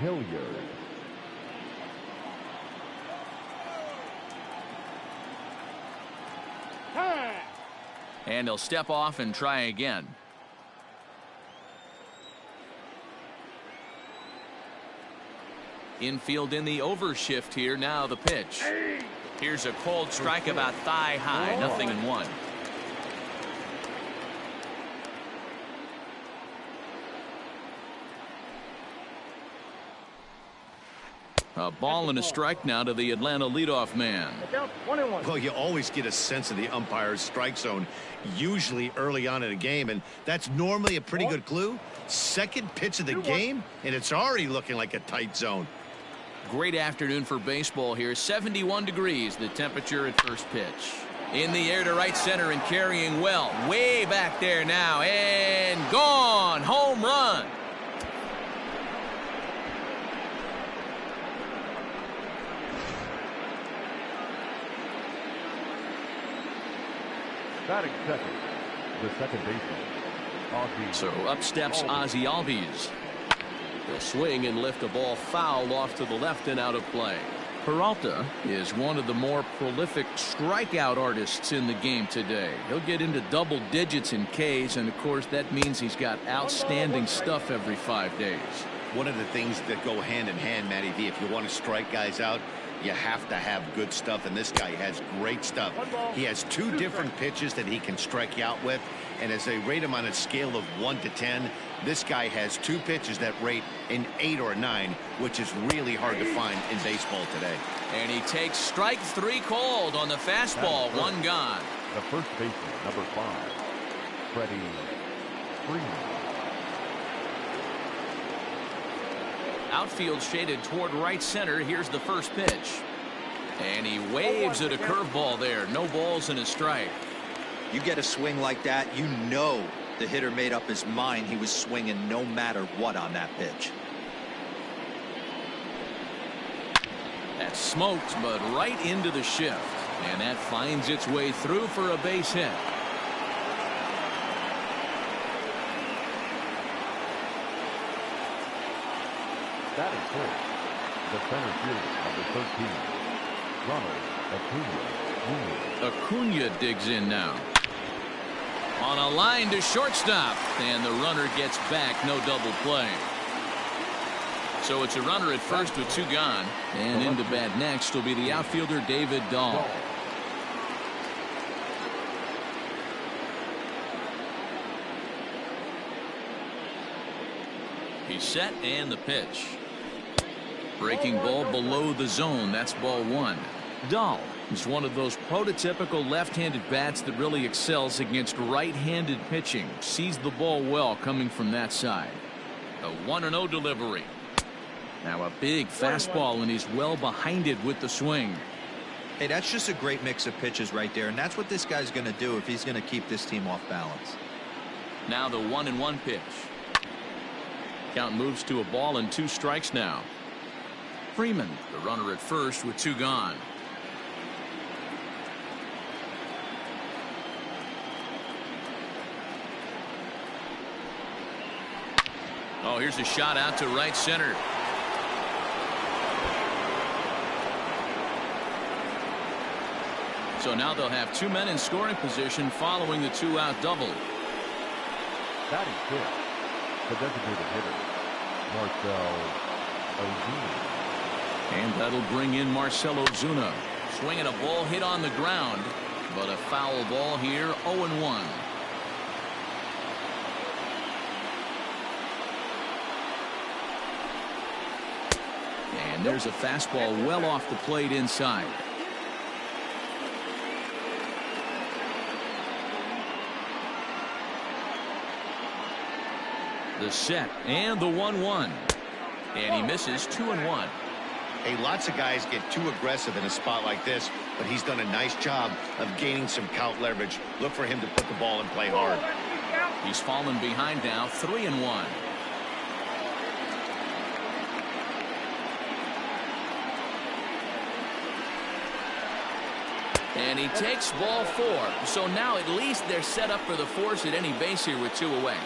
Hilliard. And he'll step off and try again. Infield in the overshift here. Now the pitch. Here's a cold strike about thigh high. 0-1. A ball and a strike now to the Atlanta leadoff man. Well, you always get a sense of the umpire's strike zone, usually early on in a game, and that's normally a pretty good clue. Second pitch of the game, and it's already looking like a tight zone. Great afternoon for baseball here. 71 degrees, the temperature at first pitch. In the air to right center and carrying well. Way back there now, and gone. Home run. Batting second, the second baseman, Ozzie. So up steps Ozzie Albies. He'll swing and lift a ball foul off to the left and out of play. Peralta is one of the more prolific strikeout artists in the game today. He'll get into double digits in Ks, and of course that means he's got outstanding stuff every 5 days. One of the things that go hand in hand, Matty V, if you want to strike guys out, you have to have good stuff, and this guy has great stuff. He has 2 different pitches that he can strike you out with, and as they rate him on a scale of 1 to 10, this guy has 2 pitches that rate an 8 or a 9, which is really hard to find in baseball today. And he takes strike 3 called on the fastball. 1 gone. The first baseman, number 5, Freddie Freeman. Outfield shaded toward right center. Here's the first pitch. And he waves at a curveball there. No balls and a strike. You get a swing like that, you know the hitter made up his mind he was swinging no matter what on that pitch. That's smoked, but right into the shift. And that finds its way through for a base hit. Batting first, the center fielder, number 13, Ronald Acuna Jr. Acuna digs in now. On a line to shortstop, and the runner gets back. No double play. So it's a runner at first with 2 gone. And into bat next will be the outfielder David Dahl. He's set, and the pitch. Breaking ball below the zone. That's ball 1. Dahl is one of those prototypical left-handed bats that really excels against right-handed pitching. Sees the ball well coming from that side. A 1-0 delivery. Now a big fastball, and he's well behind it with the swing. Hey, that's just a great mix of pitches right there, and that's what this guy's going to do if he's going to keep this team off balance. Now the 1-1 pitch. Count moves to a ball and 2 strikes now. Freeman, the runner at first with 2 gone. Oh, here's a shot out to right center. So now they'll have 2 men in scoring position following the 2-out double. Batting fifth, the designated hitter, Marcell Ozuna. And that'll bring in Marcell Ozuna. Swinging a ball hit on the ground, but a foul ball here. 0-1. And there's a fastball well off the plate inside. The set and the 1-1. And he misses. 2-1. Hey, lots of guys get too aggressive in a spot like this, but he's done a nice job of gaining some count leverage. Look for him to put the ball and play hard. He's fallen behind now. 3-1. And he takes ball 4. So now at least they're set up for the force at any base here with 2 away.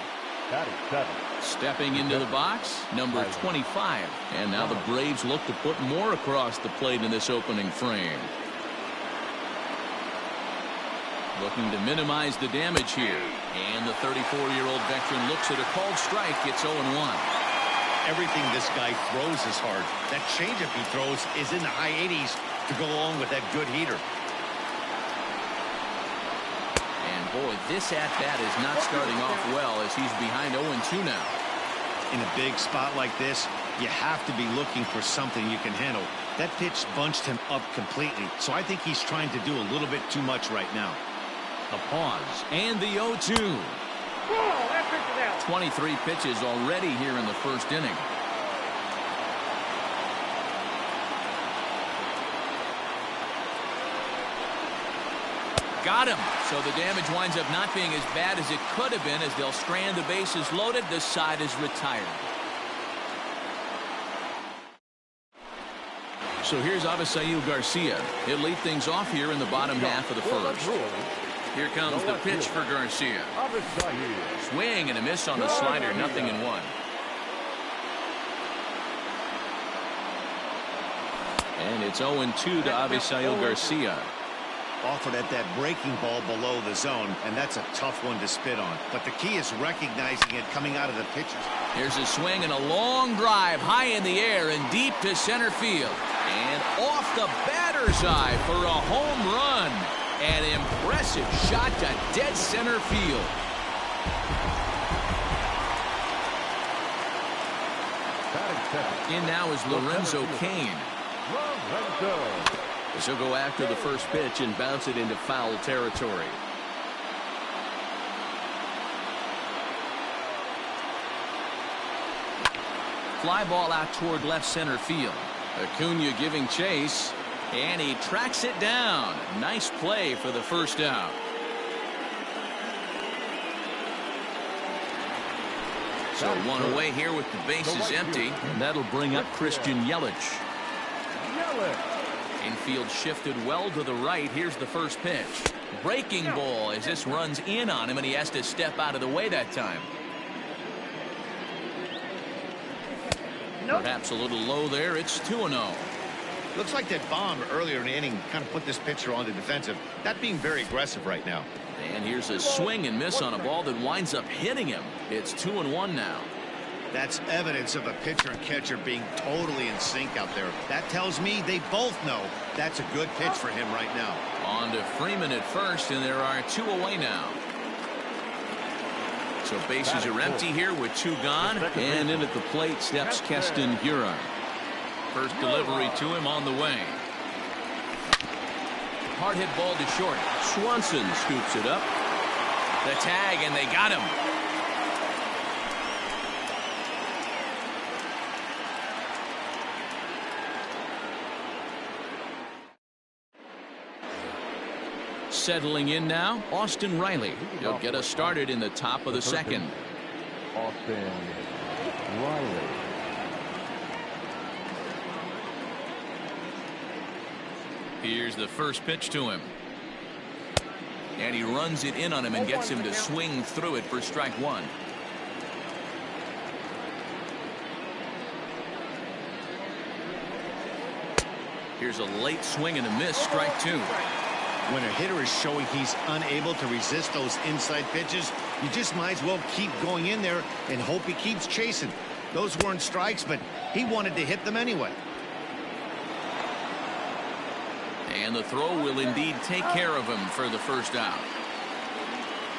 Batting seven. Stepping into the box, number 25. And now the Braves look to put more across the plate in this opening frame. Looking to minimize the damage here. And the 34-year-old veteran looks at a called strike. It's 0-1. Everything this guy throws is hard. That changeup he throws is in the high 80s to go along with that good heater. And boy, this at-bat is not starting off well as he's behind 0-2 now. In a big spot like this, you have to be looking for something you can handle. That pitch bunched him up completely, so I think he's trying to do a little bit too much right now. A pause, and the 0-2. 23 pitches already here in the first inning. Got him. So the damage winds up not being as bad as it could have been as they'll strand the bases loaded. The side is retired. So here's Avisail Garcia. He'll lead things off here in the bottom half of the first. Here comes the pitch for Garcia. Swing and a miss on the slider. 0-1. And it's 0-2 to Avisail Garcia. Offered at that breaking ball below the zone, and that's a tough one to spit on. But the key is recognizing it coming out of the pitcher. Here's a swing and a long drive high in the air and deep to center field. And off the batter's eye for a home run. An impressive shot to dead center field. In now is Lorenzo Cain. As he'll go after the first pitch and bounce it into foul territory. Fly ball out toward left center field. Acuna giving chase, and he tracks it down. Nice play for the first out. So one away here with the bases empty, and that'll bring up Christian Yelich. Infield shifted well to the right. Here's the first pitch. Breaking ball as this runs in on him, and he has to step out of the way that time. Perhaps a little low there. It's 2-0. Looks like that bomb earlier in the inning kind of put this pitcher on the defensive. Not being very aggressive right now. And here's a swing and miss on a ball that winds up hitting him. It's 2-1 now. That's evidence of a pitcher and catcher being totally in sync out there. That tells me they both know that's a good pitch for him right now. On to Freeman at first, and there are 2 away now. So bases are empty here with 2 gone, and in at the plate steps Keston Hiura. First delivery to him on the way. Hard hit ball to short. Swanson scoops it up. The tag, and they got him. Settling in now, Austin Riley. He'll get us started in the top of the second. Austin Riley. Here's the first pitch to him. And he runs it in on him and gets him to swing through it for strike 1. Here's a late swing and a miss, strike 2. When a hitter is showing he's unable to resist those inside pitches, you just might as well keep going in there and hope he keeps chasing. Those weren't strikes, but he wanted to hit them anyway. And the throw will indeed take care of him for the first out.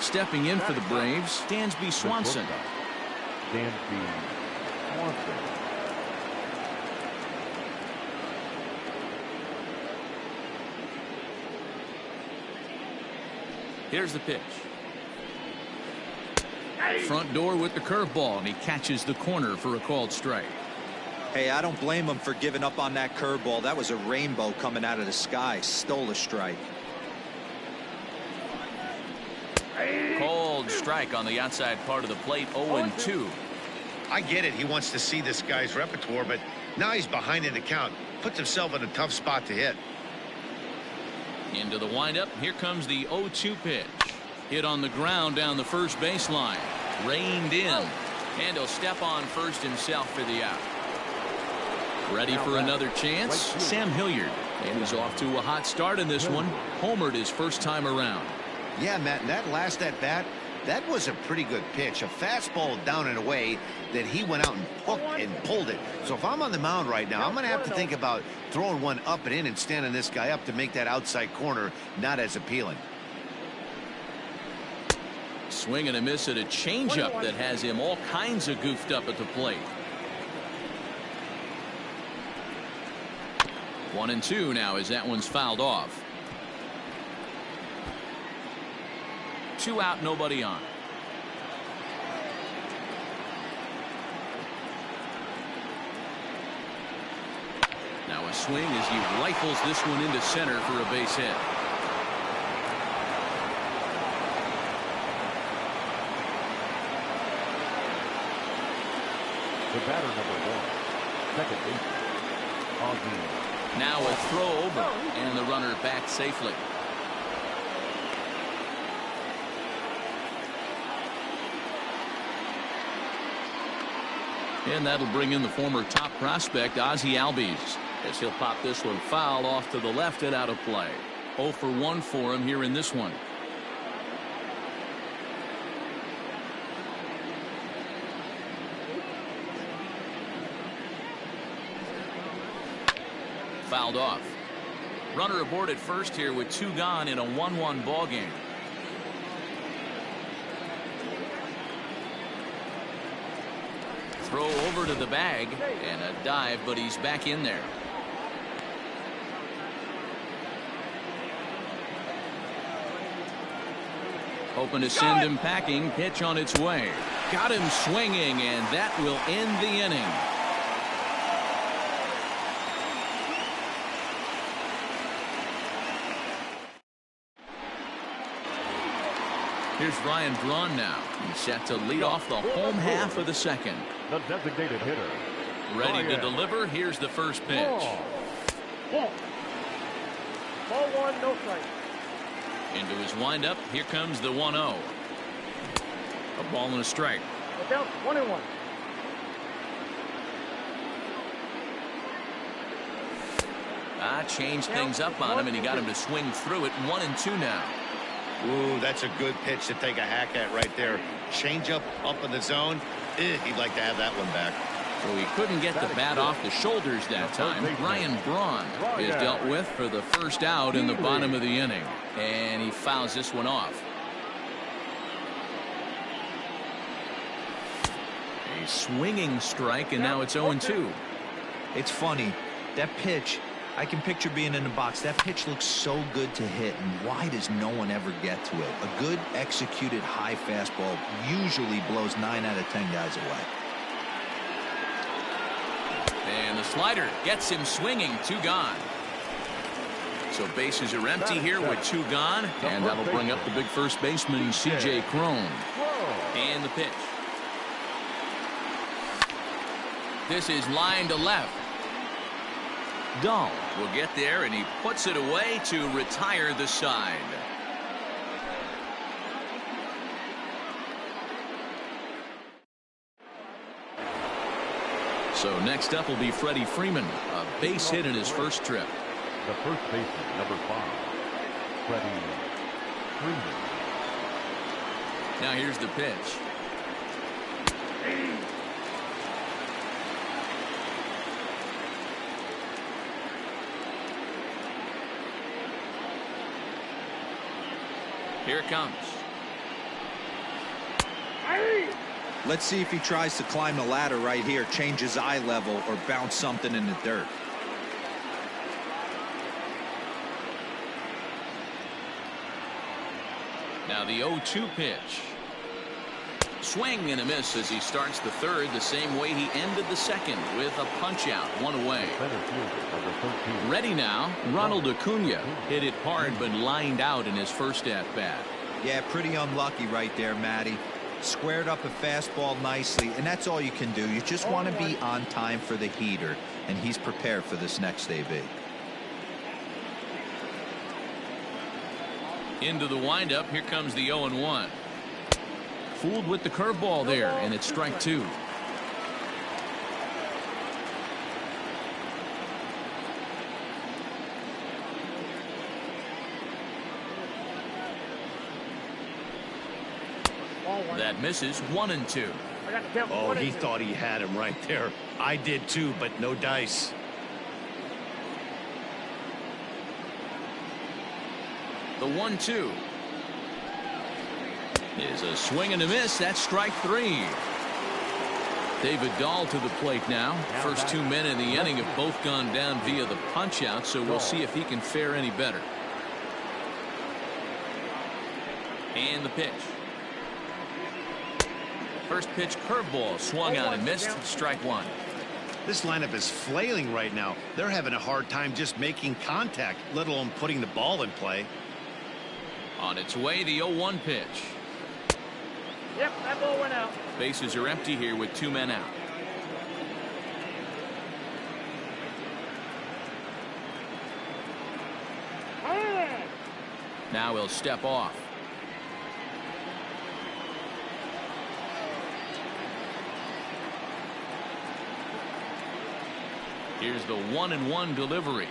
Stepping in for the Braves, Dansby Swanson. Dansby Swanson. Here's the pitch. Front door with the curveball, and he catches the corner for a called strike. Hey, I don't blame him for giving up on that curveball. That was a rainbow coming out of the sky. Stole a strike. Called strike on the outside part of the plate, 0-2. I get it. He wants to see this guy's repertoire, but now he's behind in the count. Puts himself in a tough spot to hit. Into the windup. Here comes the 0-2 pitch. Hit on the ground down the first baseline. Reined in. And he'll step on first himself for the out. Ready for another chance? Sam Hilliard. And he's off to a hot start in this one. Homered his first time around. Yeah, Matt, that last at-bat, that was a pretty good pitch. A fastball down and away that he went out and hooked and pulled it. So if I'm on the mound right now, I'm going to have to think about throwing one up and in and standing this guy up to make that outside corner not as appealing. Swing and a miss at a changeup that has him all kinds of goofed up at the plate. 1-2 now as that one's fouled off. 2 out, nobody on. Now a swing as he rifles this one into center for a base hit. The batter, number 1, second baseman. Now a throw over and the runner back safely. And that'll bring in the former top prospect Ozzie Albies as he'll pop this one foul off to the left and out of play. 0 for 1 for him here in this one. Fouled off. Runner aboard at first here with 2 gone in a 1-1 ball game. Throw over to the bag and a dive, but he's back in there. Hoping to send him packing. Pitch on its way. Got him swinging, and that will end the inning. Here's Ryan Braun now. He's set to lead off the home half of the second. The designated hitter. Ready to deliver. Here's the first pitch. Ball 1, no strike. Into his windup. Here comes the 1-0. A ball and a strike. Look out, 1-1. Changed things up on him, and he got him to swing through it. 1-2 now. Ooh, that's a good pitch to take a hack at right there. Change up in the zone. He'd like to have that one back. So he couldn't get the bat off the shoulders that time. Ryan Braun is dealt with for the first out in the bottom of the inning. And he fouls this one off. A swinging strike, and now it's 0-2. It's funny. That pitch, I can picture being in the box. That pitch looks so good to hit, and why does no one ever get to it? A good executed high fastball usually blows 9 out of 10 guys away. And the slider gets him swinging. 2 gone. So bases are empty here with 2 gone, and that'll bring up the big first baseman C.J. Cron. And the pitch. This is line to left. Dahl will get there, and he puts it away to retire the side. So next up will be Freddie Freeman, a base hit in his first trip. The first baseman, number 5, Freddie Freeman. Now here's the pitch. Here it comes. Let's see if he tries to climb the ladder right here, change his eye level, or bounce something in the dirt. Now the 0-2 pitch. Swing and a miss as he starts the third the same way he ended the second, with a punch out, 1 away. Ready now, Ronald Acuna hit it hard but lined out in his first at bat. Yeah, pretty unlucky right there, Matty. Squared up a fastball nicely, and that's all you can do. You just want to be on time for the heater, and he's prepared for this next AB. Into the windup, here comes the 0-1. fooled with the curveball there, and it's strike two. That misses. 1-2. Oh, he thought he had him right there. I did too, but no dice. The 1-2 is a swing and a miss. That's strike three. David Dahl to the plate now. First 2 men in the inning have both gone down via the punch out, so we'll see if he can fare any better. And the pitch. First pitch curveball swung on and missed. Strike one. This lineup is flailing right now. They're having a hard time just making contact, let alone putting the ball in play. On its way, the 0-1 pitch. Yep, that ball went out. Bases are empty here with 2 men out. Now he'll step off. Here's the 1-1 delivery.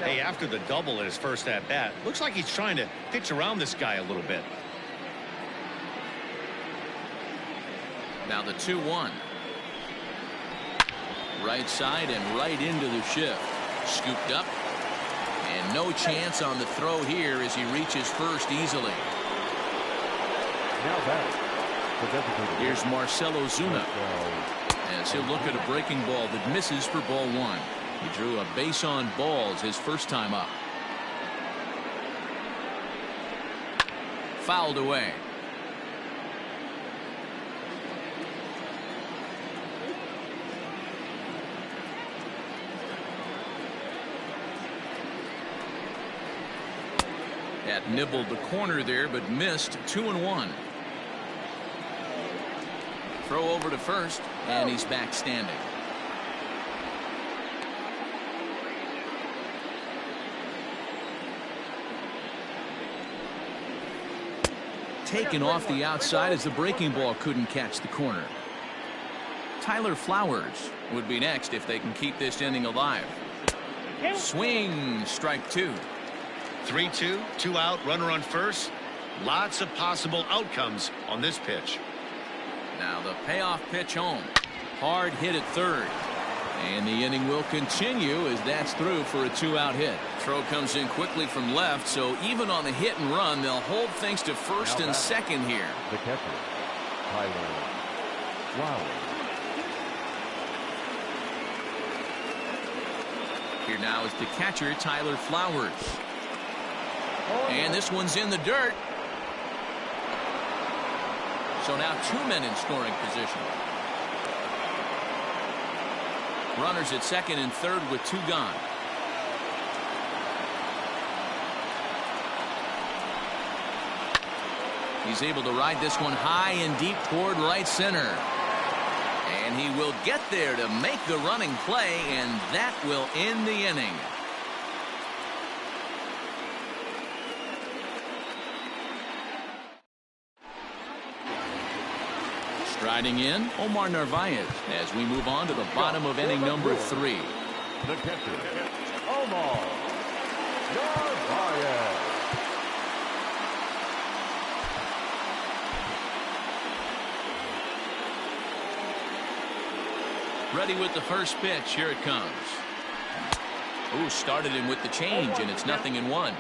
Hey, after the double in his first at bat, looks like he's trying to pitch around this guy a little bit. Now the 2-1. Right side and right into the shift. Scooped up. And no chance on the throw here as he reaches first easily. Now batting. Here's Marcelo Zuna. As he'll look at a breaking ball that misses for ball one. He drew a base on balls his first time up. Fouled away. That nibbled the corner there, but missed. 2-1. Throw over to first, and he's back standing. Taken off the outside as the breaking ball couldn't catch the corner. Tyler Flowers would be next if they can keep this inning alive. Swing, strike two. 3-2, 2 out, runner on first. Lots of possible outcomes on this pitch. Now the payoff pitch home. Hard hit at third. And the inning will continue as that's through for a 2-out hit. Throw comes in quickly from left, so even on the hit and run, they'll hold things to first and second here. The catcher, Tyler Flowers. Here now is the catcher, Tyler Flowers. And this one's in the dirt. So now 2 men in scoring position. Runners at second and third with 2 gone. He's able to ride this one high and deep toward right center. And he will get there to make the running play, and that will end the inning. Striding in, Omar Narvaez as we move on to the bottom of inning number 3. The catcher, Omar Narvaez. Ready with the first pitch. Here it comes. Ooh, started him with the change, and it's 0-1.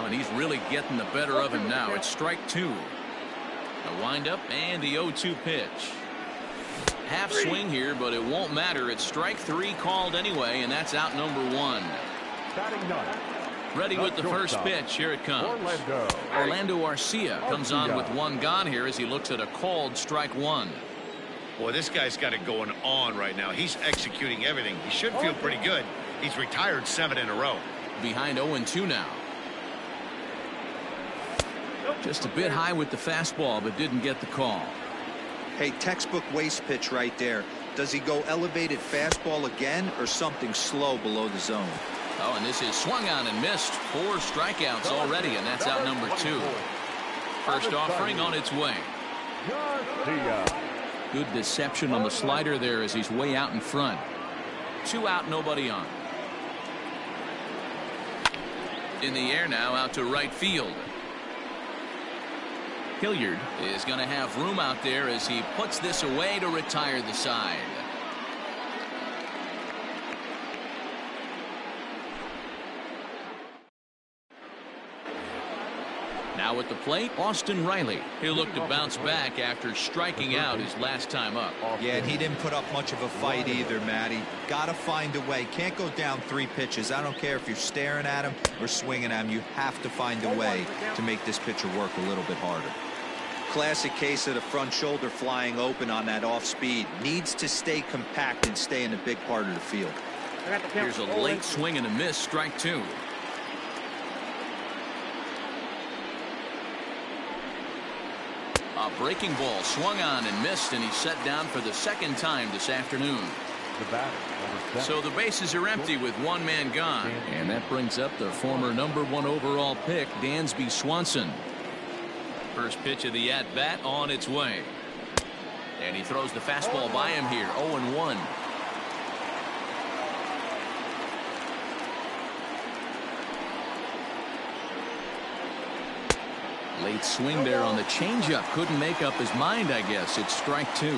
Oh, and he's really getting the better of him now. It's strike two. A windup and the 0-2 pitch. Half swing here, but it won't matter. It's strike three called anyway, and that's out number 1. Batting ninth. Ready with the first pitch. Here it comes. Orlando Arcia comes on with 1 gone here as he looks at a called strike 1. Boy, this guy's got it going on right now. He's executing everything. He should feel pretty good. He's retired 7 in a row. Behind 0-2 now. Just a bit high with the fastball, but didn't get the call. Hey, textbook waste pitch right there. Does he go elevated fastball again or something slow below the zone? Oh, and this is swung on and missed. 4 strikeouts already, and that's out number 2. First offering on its way. Good deception on the slider there as he's way out in front. 2 out, nobody on. In the air now, out to right field. Hilliard is going to have room out there as he puts this away to retire the side. Now at the plate, Austin Riley. He'll look to bounce back after striking out his last time up. Yeah, and he didn't put up much of a fight either, Matty. Got to find a way. Can't go down 3 pitches. I don't care if you're staring at him or swinging at him. You have to find a way to make this pitcher work a little bit harder. Classic case of the front shoulder flying open on that off speed. Needs to stay compact and stay in the big part of the field. Here's a late swing and a miss, strike 2. A breaking ball swung on and missed, and he's set down for the 2nd time this afternoon. So the bases are empty with 1 man gone. And that brings up the former number 1 overall pick, Dansby Swanson. First pitch of the at-bat on its way. And he throws the fastball by him here, 0-1. Late swing there on the changeup. Couldn't make up his mind, I guess. It's strike 2.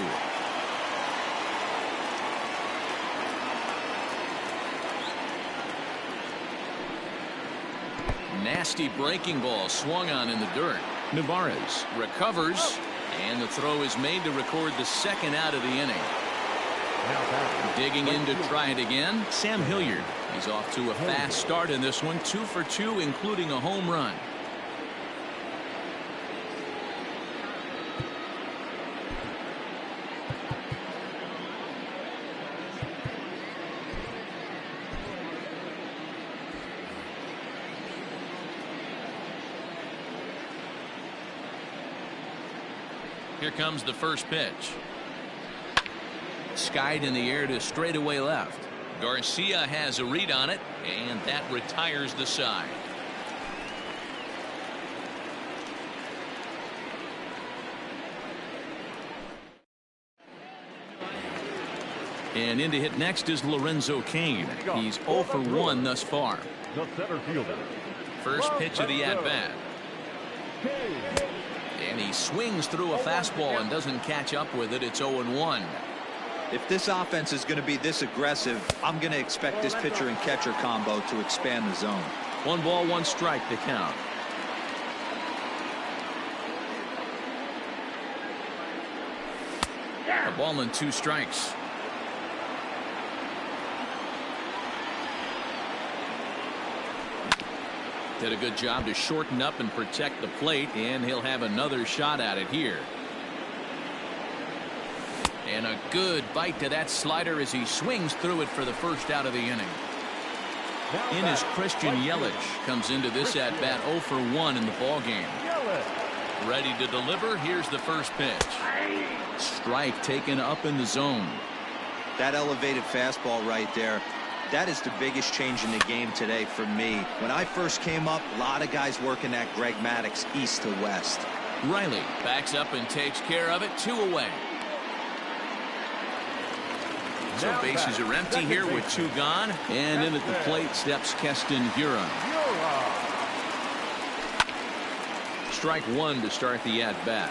Nasty breaking ball swung on in the dirt. Navarez recovers, and the throw is made to record the 2nd out of the inning. Digging in to try it again, Sam Hilliard. He's off to a fast start in this one, 2 for 2, including a home run. Here comes the first pitch. Skied in the air to straightaway left. Garcia has a read on it, and that retires the side. And in to hit next is Lorenzo Cain. He's 0 for 1 thus far. First pitch of the at-bat. And he swings through a fastball and doesn't catch up with it. It's 0-1. If this offense is going to be this aggressive, I'm going to expect this pitcher and catcher combo to expand the zone. 1 ball, 1 strike to count. A ball and 2 strikes. Did a good job to shorten up and protect the plate, and he'll have another shot at it here. And a good bite to that slider as he swings through it for the 1st out of the inning. In is Christian Yelich. Comes into this at bat 0 for 1 in the ball game. Ready to deliver. Here's the first pitch. Strike taken up in the zone. That elevated fastball right there. That is the biggest change in the game today for me. When I first came up, a lot of guys working that Greg Maddux east to west. Riley backs up and takes care of it. 2 away. So bases are empty here with 2 gone. And in at the plate steps Keston Hiura. Strike 1 to start the at-bat.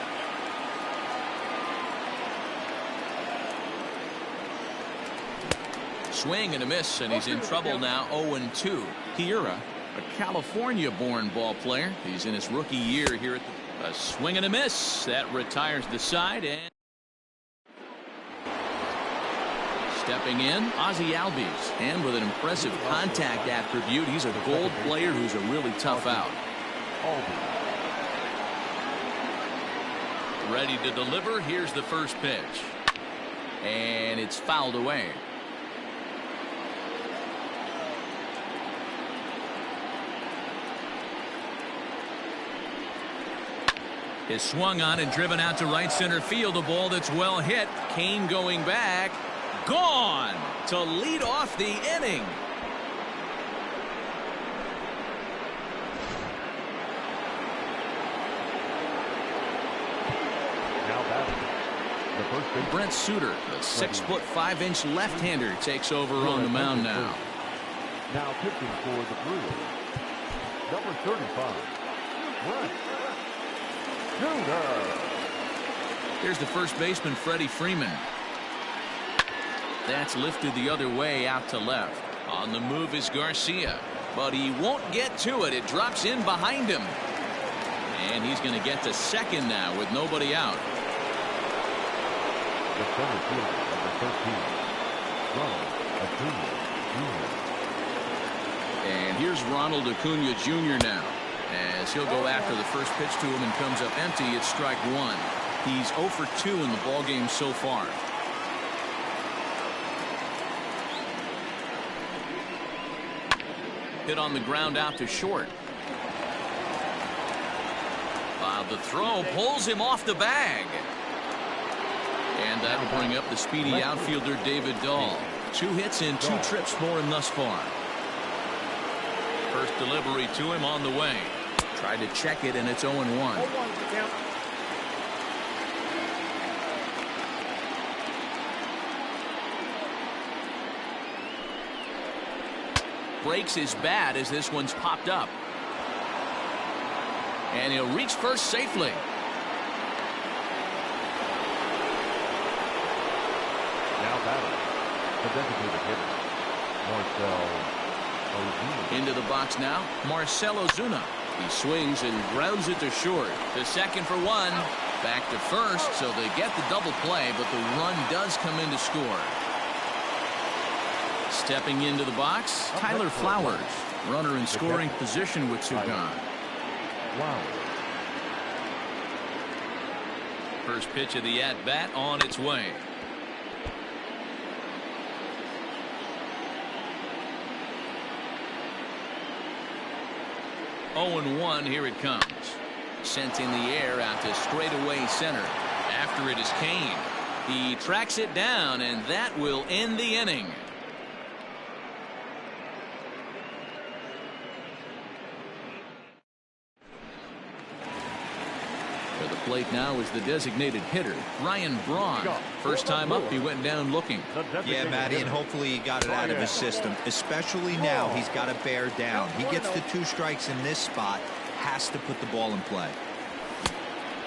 Swing and a miss, and he's in trouble now. 0-2. Hiura, a California-born ball player. He's in his rookie year here at the swing and a miss. That retires the side. And stepping in, Ozzie Albies. And with an impressive contact attribute, he's a gold player who's a really tough out. Ready to deliver. Here's the first pitch. And it's fouled away. Is swung on and driven out to right center field. A ball that's well hit. Cain going back. Gone to lead off the inning. first base. Brent Suter, the 6'5" left-hander, takes over on the mound now. Now pitching for the Brewers, number 35, Brent Suter. Here's the first baseman, Freddie Freeman. That's lifted the other way out to left. On the move is Garcia, but he won't get to it. It drops in behind him. And he's going to get to second now with nobody out. The center fielder, number 13, Ronald Acuna Jr. And here's Ronald Acuna Jr. now, as he'll go after the first pitch to him and comes up empty. It's strike one. He's 0 for 2 in the ballgame so far. Hit on the ground out to short. The throw pulls him off the bag. And that'll bring up the speedy outfielder David Dahl. 2 hits and 2 trips for him thus far. First delivery to him on the way. Tried to check it, and it's 0-1. Breaks his bat as this one's popped up. And he'll reach first safely. Now batting, the designated hitter, Marcell Ozuna. Into the box now, Marcell Ozuna. He swings and grounds it to short. To second for 1. Back to first, so they get the double play, but the run does come in to score. Stepping into the box, Tyler Flowers. Runner in scoring position with 2 gone. Wow. First pitch of the at-bat on its way. Oh, 0-1, here it comes. Sent in the air out to straightaway center. After it is Kane. He tracks it down, and that will end the inning. Plate now is the designated hitter, Ryan Braun. First time up, he went down looking. Yeah, Matty, and hopefully he got it out of his system. Especially now, he's got to bear down. He gets the 2 strikes in this spot, has to put the ball in play.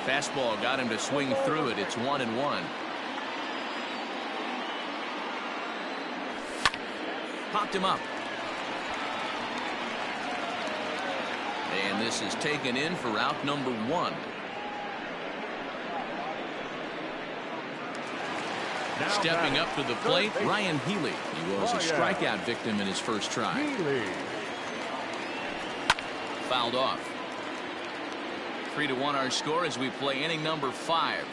Fastball got him to swing through it. It's 1-1. Popped him up. And this is taken in for out number 1. Stepping up to the plate, Ryan Healy. He was a strikeout victim in his first try. Fouled off. 3-1 our score as we play inning number 5.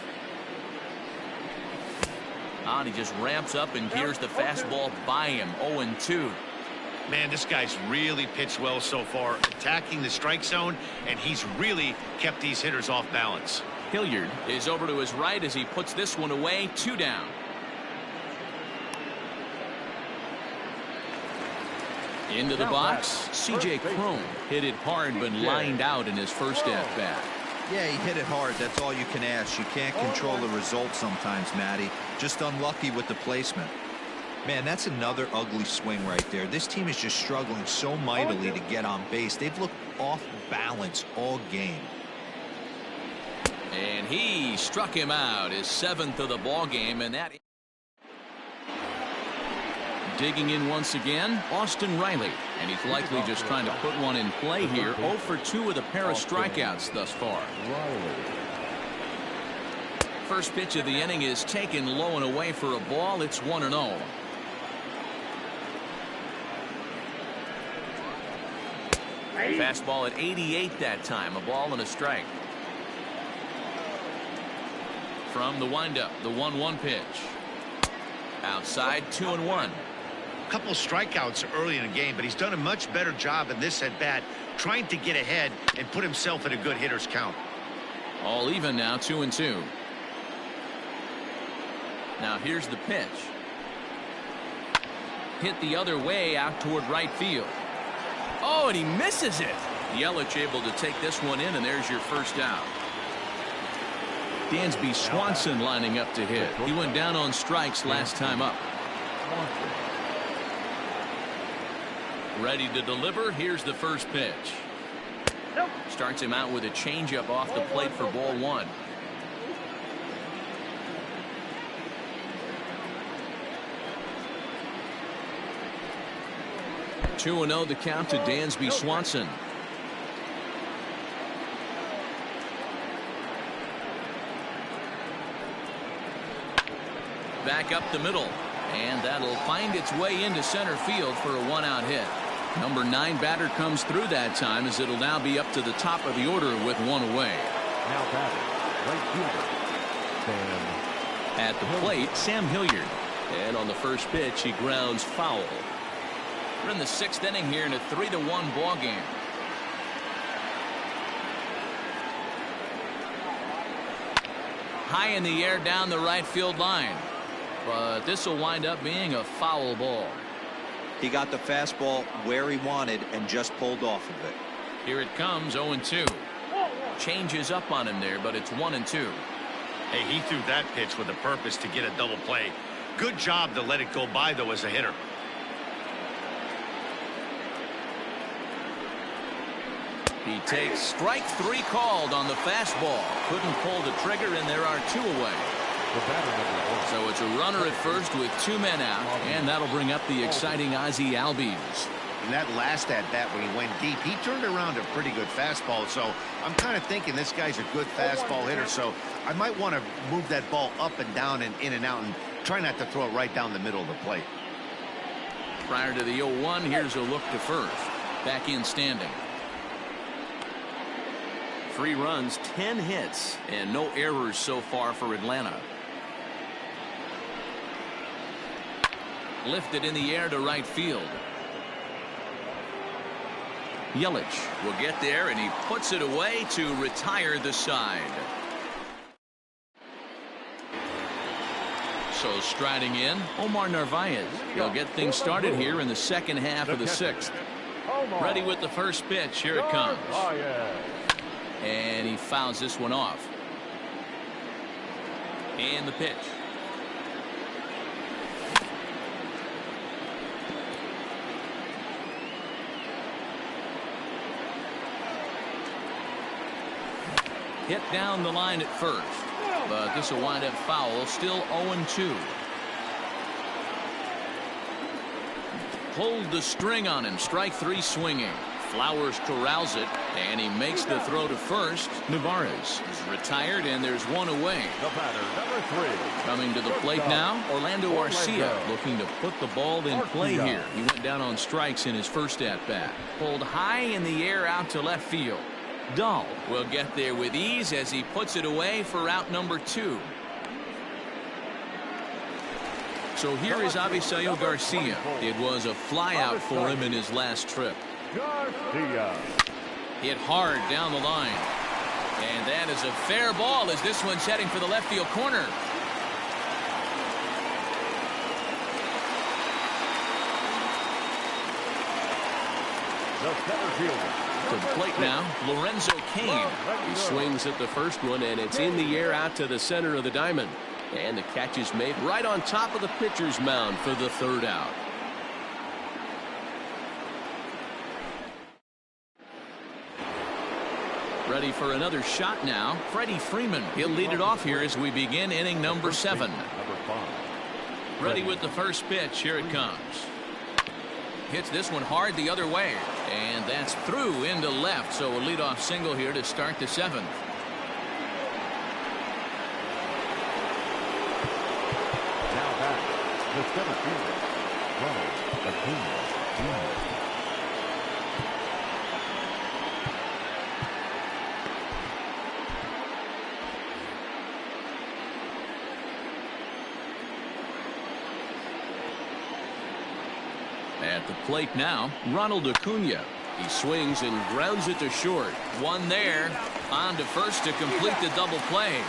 And he just ramps up and gears the fastball by him. 0-2. Man, this guy's really pitched well so far, attacking the strike zone, and he's really kept these hitters off balance. Hilliard is over to his right as he puts this one away. 2 down. Into the box, C.J. Cron hit it hard but lined out in his first at-bat. Yeah, he hit it hard. That's all you can ask. You can't control the result sometimes, Matty. Just unlucky with the placement. Man, that's another ugly swing right there. This team is just struggling so mightily to get on base. They've looked off balance all game. And he struck him out, his 7th of the ball game, and that. Digging in once again, Austin Riley, and he's likely just trying to put one in play here. 0 for 2 with a pair of strikeouts thus far. First pitch of the inning is taken low and away for a ball. It's 1-0. Fastball at 88 that time, a ball and a strike. From the windup, the 1-1 pitch. Outside, 2-1. Couple strikeouts early in the game, but he's done a much better job in this at bat, trying to get ahead and put himself in a good hitter's count. All even now, 2-2. Now here's the pitch. Hit the other way out toward right field. Oh, and he misses it. Yelich able to take this one in, and there's your first out. Dansby Swanson lining up to hit. He went down on strikes last time up. Ready to deliver. Here's the first pitch. Starts him out with a changeup off the plate for ball one. 2-0 the count to Dansby Swanson. Back up the middle, and that'll find its way into center field for a one-out hit. Number 9 batter comes through that time, as it'll now be up to the top of the order with one away. Now batting, right fielder, Sam. At the plate, Sam Hilliard. And on the first pitch, he grounds foul. We're in the 6th inning here in a 3-1 ball game. High in the air down the right field line. But this will wind up being a foul ball. He got the fastball where he wanted and just pulled off of it. Here it comes, 0-2. Changes up on him there, but it's 1-2. Hey, he threw that pitch with a purpose to get a double play. Good job to let it go by, though, as a hitter. He takes strike 3 called on the fastball. Couldn't pull the trigger, and there are 2 away. The batter number 1. So it's a runner at first with 2 men out, and that'll bring up the exciting Ozzie Albies. In that last at-bat when he went deep, he turned around a pretty good fastball. So I'm kind of thinking this guy's a good fastball hitter. So I might want to move that ball up and down and in and out and try not to throw it right down the middle of the plate. Prior to the 0-1, here's a look to first. Back in standing. 3 runs, 10 hits, and no errors so far for Atlanta. Lifted in the air to right field. Yelich will get there, and he puts it away to retire the side. So striding in, Omar Narvaez. He'll get things started here in the second half of the 6th. Ready with the first pitch. Here it comes. And he fouls this one off. And the pitch. Hit down the line at first, but this will wind up foul. Still 0-2. Pulled the string on him. Strike 3 swinging. Flowers corrals it, and he makes the throw to first. Nevarez is retired, and there's 1 away. The batter number 3. Coming to the plate now, Orlando Arcia, looking to put the ball in play here. He went down on strikes in his first at-bat. Pulled high in the air out to left field. Dahl will get there with ease as he puts it away for out number 2. So here is Avisail Garcia. It was a flyout for him in his last trip. Garcia. Hit hard down the line. And that is a fair ball as this one's heading for the left field corner. The center fielder. To the plate now, Lorenzo Cain. He swings at the first one, and it's in the air out to the center of the diamond. And the catch is made right on top of the pitcher's mound for the 3rd out. Ready for another shot now. Freddie Freeman. He'll lead it off here as we begin inning number 7. Number 5. Ready with the first pitch. Here it comes. Hits this one hard the other way. And that's through into left. So a leadoff single here to start the 7th. Now back, the center fielder, Ronald Acuna Jr. At the plate now, Ronald Acuna. He swings and grounds it to short. One there. On to first to complete the double play.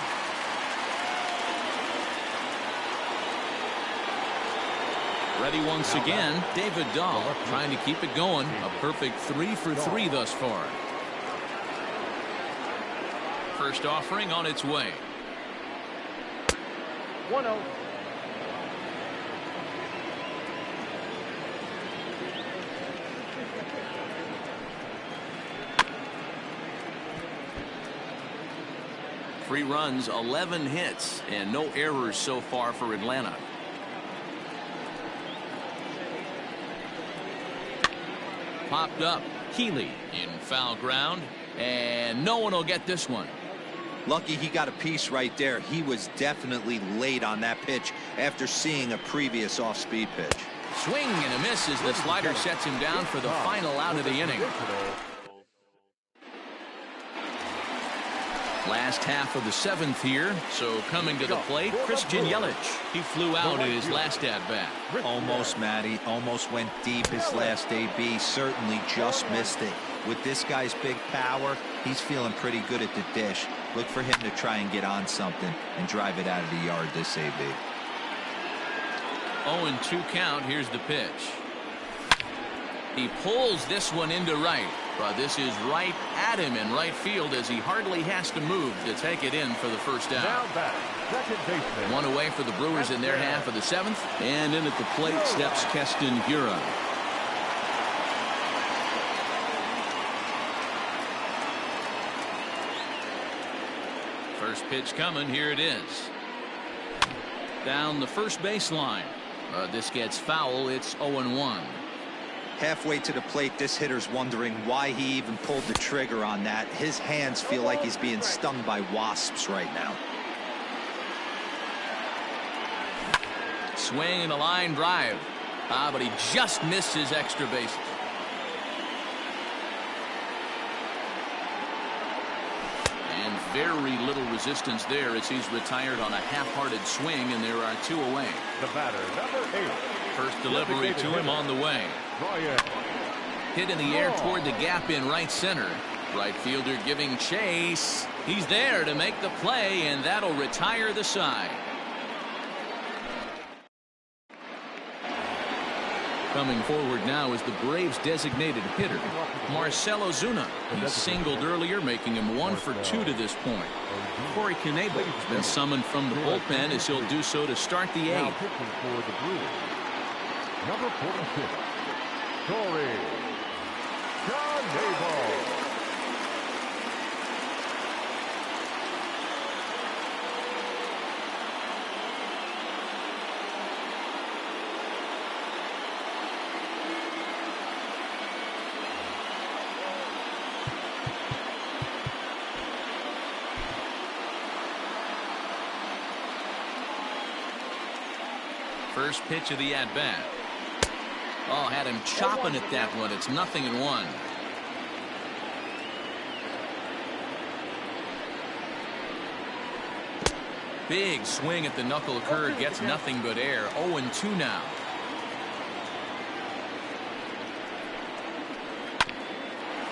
Ready once again, David Dahl trying to keep it going. A perfect 3 for 3 thus far. First offering on its way. 1-0. Three runs, 11 hits, and no errors so far for Atlanta. Popped up. Healy in foul ground, and no one will get this one. Lucky he got a piece right there. He was definitely late on that pitch after seeing a previous off-speed pitch. Swing and a miss as the slider sets him down for the final out of the inning. Last half of the seventh here, so coming to the plate, Christian Yelich. He flew out in his last at-bat. Almost, Matty. Almost went deep his last AB. Certainly just missed it. With this guy's big power, he's feeling pretty good at the dish. Look for him to try and get on something and drive it out of the yard this AB. 0-2 count. Here's the pitch. He pulls this one into right. But this is right at him in right field as he hardly has to move to take it in for the first out. Now back, second baseman. One away for the Brewers in their half of the seventh. And in at the plate steps Keston Hiura. First pitch coming. Here it is. Down the first baseline. This gets foul. It's 0-1. Halfway to the plate, this hitter's wondering why he even pulled the trigger on that. His hands feel like he's being stung by wasps right now. Swing and a line drive. But he just missed his extra bases. And very little resistance there as he's retired on a half-hearted swing, and there are two away. The batter, number 8. First delivery to him on the way. Hit in the air toward the gap in right center. Right fielder giving chase. He's there to make the play, and that'll retire the side. Coming forward now is the Braves' designated hitter, Marcell Ozuna. He singled earlier, making him 1 for 2 to this point. Corey Knebel has been summoned from the bullpen as he'll do so to start the 8th. Now pitching for the Brewers, number 46, Corey Knebel. First pitch of the at-bat. Oh, had him chopping at that one. It's 0-1. Big swing at the knuckle curve, gets nothing but air. 0-2 now.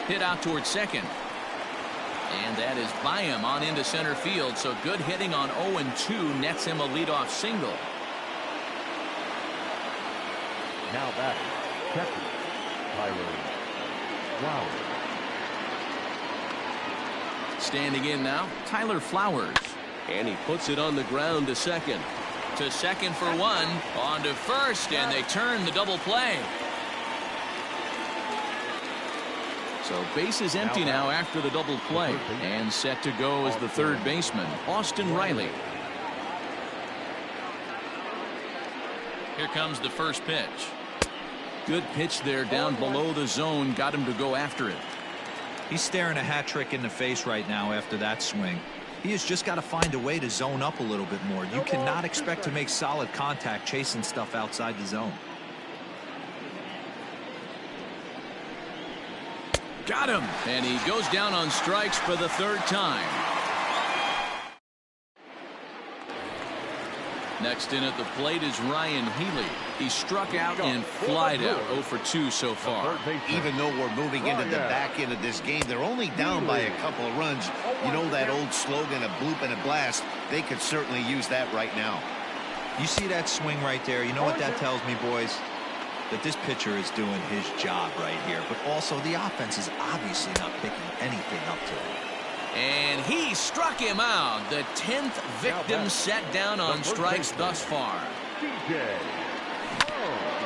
Hit out towards second. And that is by him on into center field. So good hitting on 0-2 nets him a leadoff single. Now back, catcher, Tyler Flowers. Standing in now, Tyler Flowers. And he puts it on the ground to second. To second for one. On to first, and they turn the double play. So base is empty now after the double play. And set to go as the third baseman, Austin Riley. Here comes the first pitch. Good pitch there down below the zone. Got him to go after it. He's staring a hat trick in the face right now after that swing. He has just got to find a way to zone up a little bit more. You cannot expect to make solid contact chasing stuff outside the zone. Got him. And he goes down on strikes for the third time. Next in at the plate is Ryan Healy. He struck out and flied out. 0 for 2 so far. Even though we're moving into the back end of this game, they're only down by a couple of runs. You know that old slogan, a bloop and a blast? They could certainly use that right now. You see that swing right there? You know what that tells me, boys? That this pitcher is doing his job right here. But also the offense is obviously not picking anything up today. And he struck him out. The 10th victim set down on strikes thus far.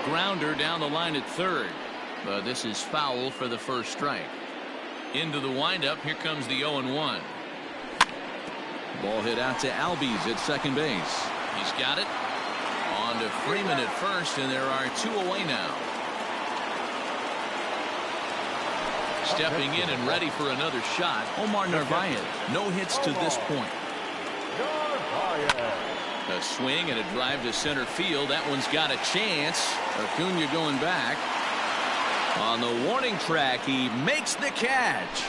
Grounder down the line at third. But this is foul for the first strike. Into the windup. Here comes the 0-1. Ball hit out to Albies at second base. He's got it. On to Freeman at first, and there are 2 away now. Stepping in and ready for another shot, Omar Narvaez. No hits to this point. A swing and a drive to center field. That one's got a chance. Acuna going back. On the warning track, he makes the catch.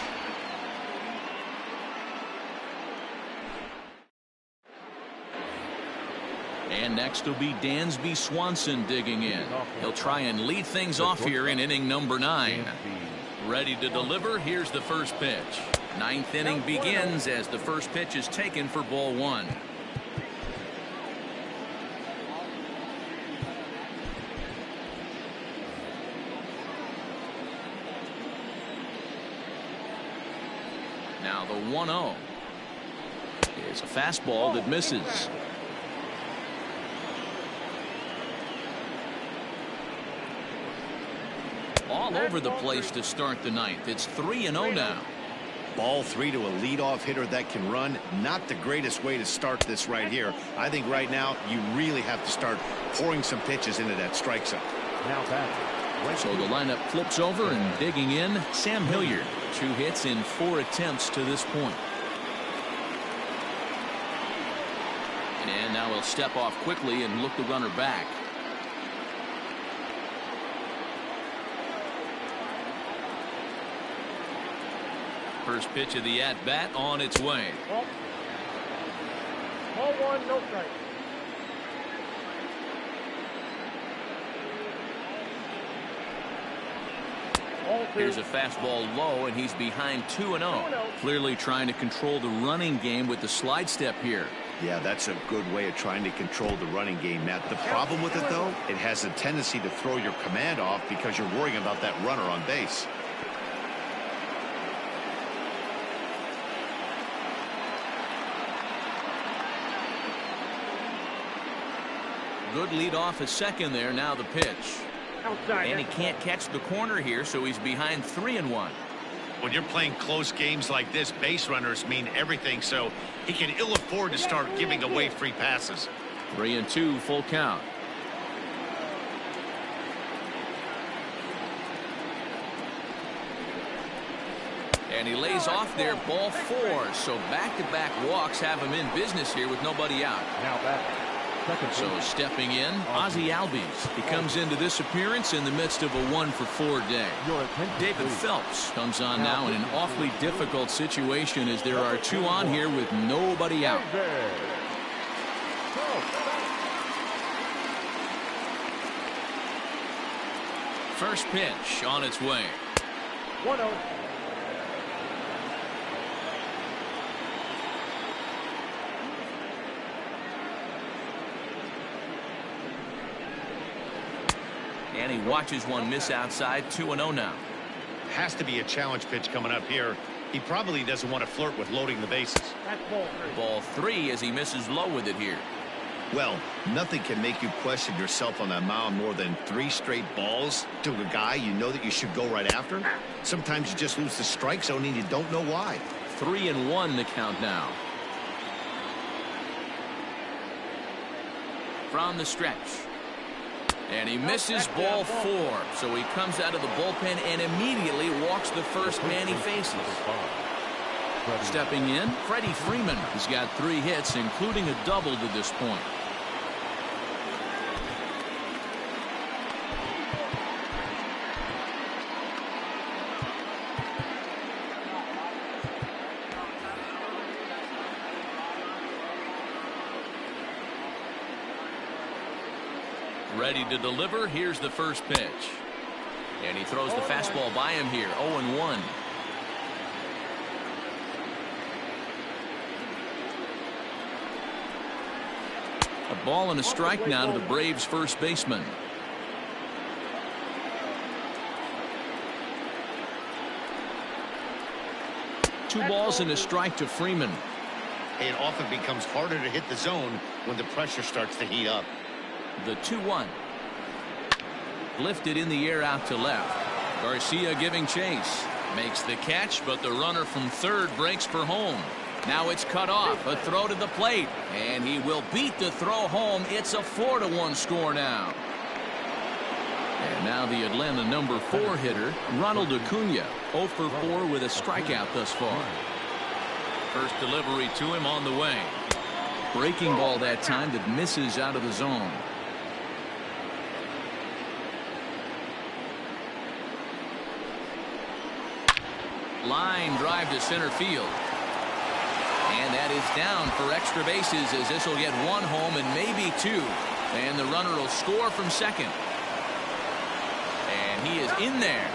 And next will be Dansby Swanson digging in. He'll try and lead things off here in inning number 9. Ready to deliver. Here's the first pitch. 9th inning begins as the first pitch is taken for ball 1. Now the 1-0 is a fastball that misses. All over the place to start the 9th. It's 3-0 now. Ball 3 to a leadoff hitter that can run. Not the greatest way to start this right here. I think right now you really have to start pouring some pitches into that strike zone. So the lineup flips over and digging in, Sam Hilliard. 2 hits in 4 attempts to this point. And now he'll step off quickly and look the runner back. First pitch of the at-bat on its way. Ball 1, no strike. Here's a fastball low, and he's behind 2-0. Clearly trying to control the running game with the slide step here. Yeah, that's a good way of trying to control the running game, Matt. The problem with it, though, it has a tendency to throw your command off because you're worrying about that runner on base. Good lead off a second there. Now the pitch. Outside. And he can't catch the corner here, so he's behind 3-1. When you're playing close games like this, base runners mean everything, so he can ill afford to start giving away free passes. 3-2, full count. And he lays off there, ball 4. So back-to-back walks have him in business here with nobody out. Now back. So stepping in, Ozzie Albies. He comes into this appearance in the midst of a 1-for-4 day. David Phelps comes on now in an awfully difficult situation as there are 2 on here with nobody out. First pitch on its way. 1-0. And he watches one miss outside. 2-0 now. Has to be a challenge pitch coming up here. He probably doesn't want to flirt with loading the bases. That's ball 3. Ball 3 as he misses low with it here. Well, nothing can make you question yourself on that mound more than 3 straight balls to a guy you know that you should go right after. Sometimes you just lose the strike zone and you don't know why. 3-1 the count now. From the stretch. And he misses ball 4. So he comes out of the bullpen and immediately walks the first man he faces. Stepping in, Freddie Freeman. He's got 3 hits, including a double to this point. Ready to deliver. Here's the first pitch. And he throws the fastball by him here. 0-1. A ball and a strike now to the Braves first baseman. 2 balls and a strike to Freeman. It often becomes harder to hit the zone when the pressure starts to heat up. The 2-1. Lifted in the air out to left. Garcia giving chase. Makes the catch, but the runner from third breaks for home. Now it's cut off. A throw to the plate. And he will beat the throw home. It's a 4-1 score now. And now the Atlanta number 4 hitter, Ronald Acuna, 0 for 4 with a strikeout thus far. First delivery to him on the way. Breaking ball that time that misses out of the zone. Line drive to center field. And that is down for extra bases as this will get 1 home and maybe 2. And the runner will score from second. And he is in there.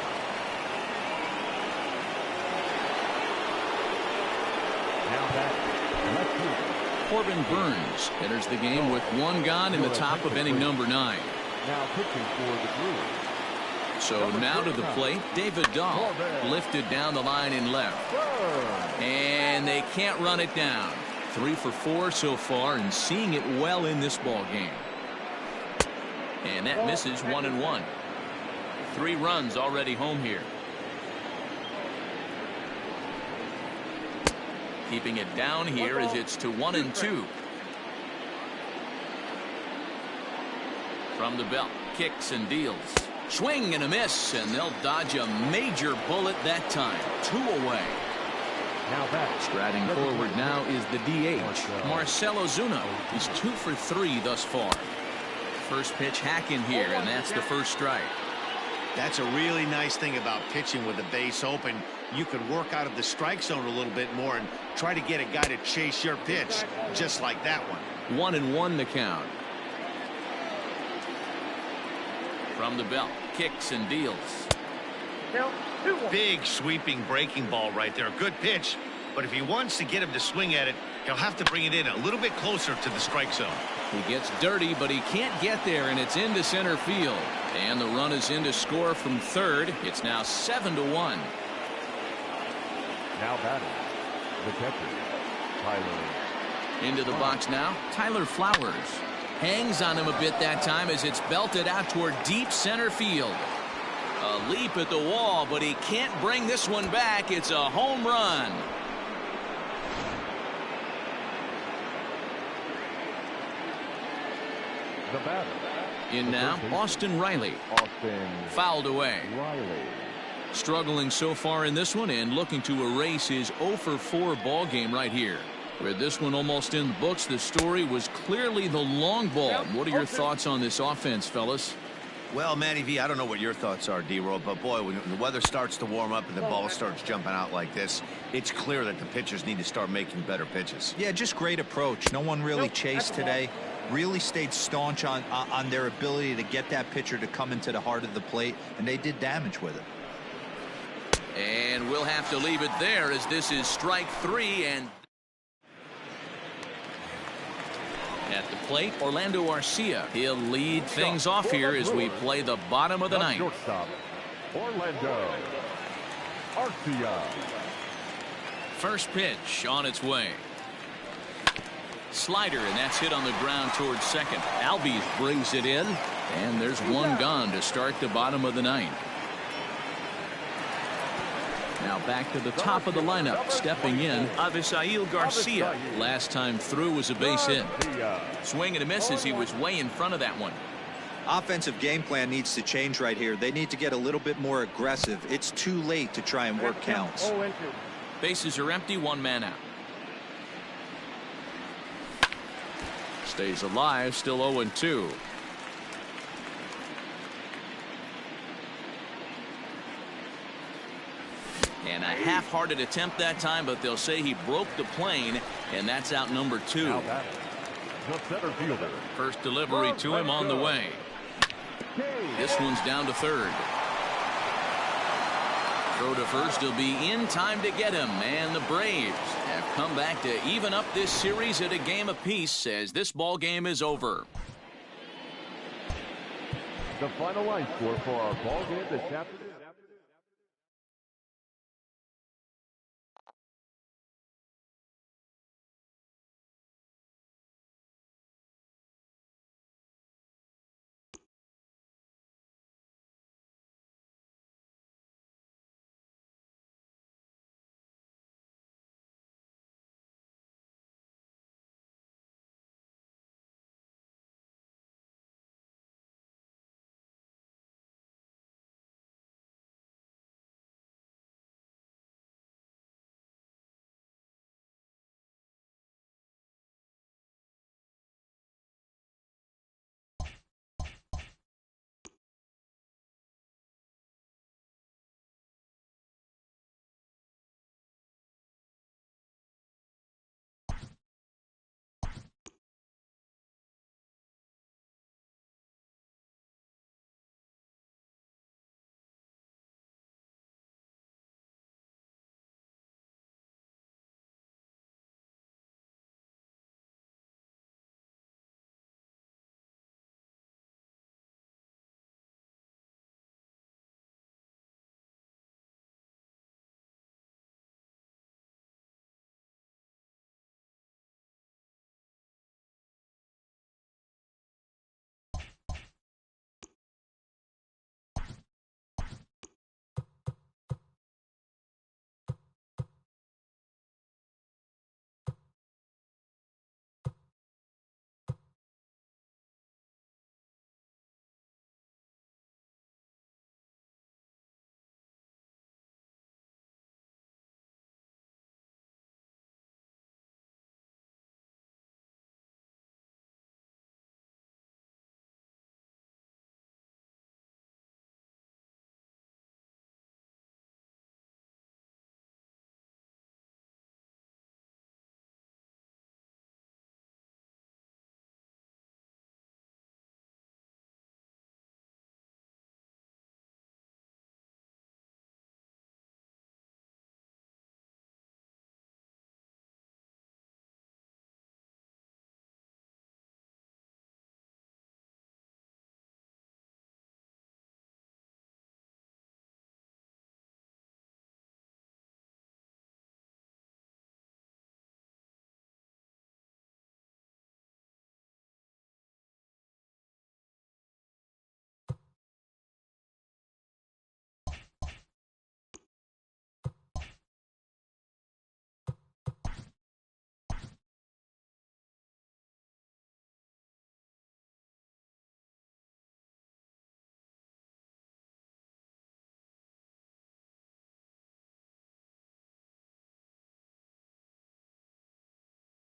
Corbin Burns enters the game with 1 gone in the top of inning number 9. Now pitching for the Brewers. So now to the plate, David Dahl lifted down the line in left. And they can't run it down. 3 for 4 so far and seeing it well in this ball game. And that misses 1-1. 3 runs already home here. Keeping it down here as it's to 1-2. From the belt, kicks and deals. Swing and a miss, and they'll dodge a major bullet that time. 2 away. Now back. Striding forward now is the DH, Marcell Ozuna. He's 2 for 3 thus far. First pitch hacking here, and that's the first strike. That's a really nice thing about pitching with the base open. You can work out of the strike zone a little bit more and try to get a guy to chase your pitch, just like that one. 1-1 the count. From the belt, kicks and deals. Count 2-1. Big sweeping breaking ball right there. Good pitch, but if he wants to get him to swing at it, he'll have to bring it in a little bit closer to the strike zone. He gets dirty, but he can't get there, and it's into center field. And the run is in to score from third. It's now 7-1. Now batting. The catcher, Tyler. Into the box now, Tyler Flowers. Hangs on him a bit that time as it's belted out toward deep center field. A leap at the wall, but he can't bring this one back. It's a home run. The batter. In now, Austin Riley. Austin Fouled away. Riley. Struggling so far in this one and looking to erase his 0 for 4 ball game right here. With this one almost in the books, the story was clearly the long ball. What are your thoughts on this offense, fellas? Well, Matty V, I don't know what your thoughts are, D-Roll, but boy, when the weather starts to warm up and the ball starts jumping out like this, it's clear that the pitchers need to start making better pitches. Yeah, just great approach. No one really chased today. Really stayed staunch on their ability to get that pitcher to come into the heart of the plate, and they did damage with it. And we'll have to leave it there as this is strike 3. And at the plate, Orlando Arcia. He'll lead things off here as we play the bottom of the ninth. Shortstop, Orlando Arcia. First pitch on its way. Slider, and that's hit on the ground towards second. Albies brings it in, and there's 1 gone to start the bottom of the ninth. Now back to the top of the lineup, stepping in, Avisail Garcia. Last time through was a base hit. Swing and a miss as he was way in front of that one. Offensive game plan needs to change right here. They need to get a little bit more aggressive. It's too late to try and work counts. 0-2. Bases are empty, 1 man out. Stays alive, still 0-2. And a half-hearted attempt that time, but they'll say he broke the plane, and that's out number 2. Now batting. The center fielder. First delivery to him on the way. This one's down to third. Throw to first, he'll be in time to get him, and the Braves have come back to even up this series at a game apiece as this ball game is over. The final line score for our ball game this afternoon.